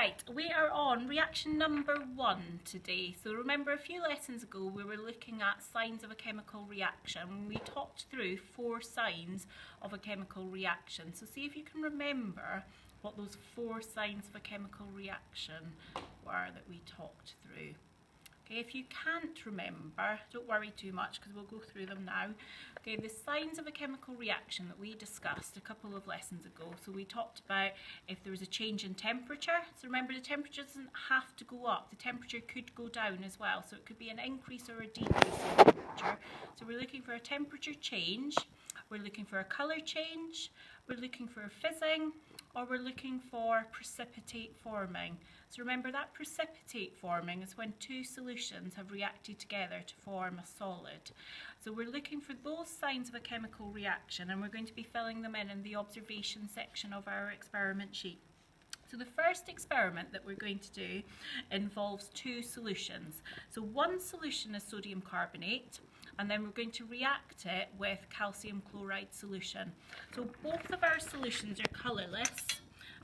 Right, we are on reaction number 1 today. So remember a few lessons ago we were looking at signs of a chemical reaction. We talked through 4 signs of a chemical reaction. So see if you can remember what those 4 signs of a chemical reaction were that we talked through. Okay, if you can't remember, don't worry too much because we'll go through them now. Okay, the signs of a chemical reaction that we discussed a couple of lessons ago. So we talked about if there was a change in temperature. So remember, the temperature doesn't have to go up. The temperature could go down as well. So it could be an increase or a decrease in temperature. So we're looking for a temperature change. We're looking for a colour change. We're looking for a fizzing. Or we're looking for precipitate forming. So remember, that precipitate forming is when 2 solutions have reacted together to form a solid. So we're looking for those signs of a chemical reaction, and we're going to be filling them in the observation section of our experiment sheet. So the first experiment that we're going to do involves 2 solutions. So one solution is sodium carbonate, and then we're going to react it with calcium chloride solution. So both of our solutions are colourless,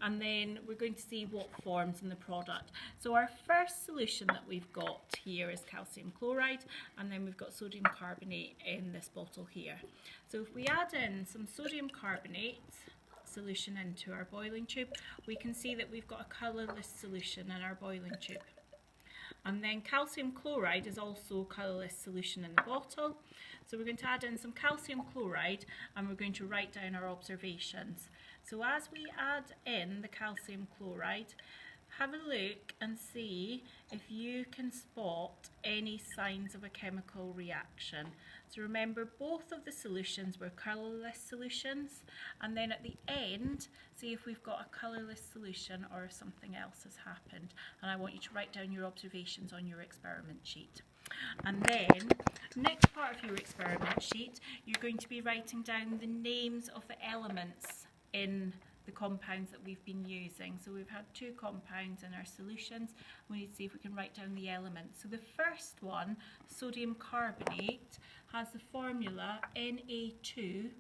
and then we're going to see what forms in the product. So our first solution that we've got here is calcium chloride, and then we've got sodium carbonate in this bottle here. So if we add in some sodium carbonate solution into our boiling tube, we can see that we've got a colourless solution in our boiling tube. And then calcium chloride is also a colourless solution in the bottle. So we're going to add in some calcium chloride, and we're going to write down our observations. So as we add in the calcium chloride, have a look and see if you can spot any signs of a chemical reaction. So remember, both of the solutions were colourless solutions, and then at the end, see if we've got a colourless solution or if something else has happened. And I want you to write down your observations on your experiment sheet. And then, next part of your experiment sheet, you're going to be writing down the names of the elements in the compounds that we've been using. So we've had 2 compounds in our solutions. We need to see if we can write down the elements. So the first one, sodium carbonate, has the formula Na2CO3.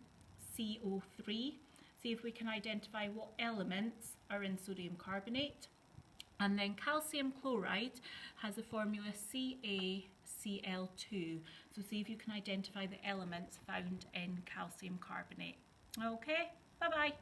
See if we can identify what elements are in sodium carbonate. And then calcium chloride has the formula CaCl2. So see if you can identify the elements found in calcium carbonate. Okay, bye-bye.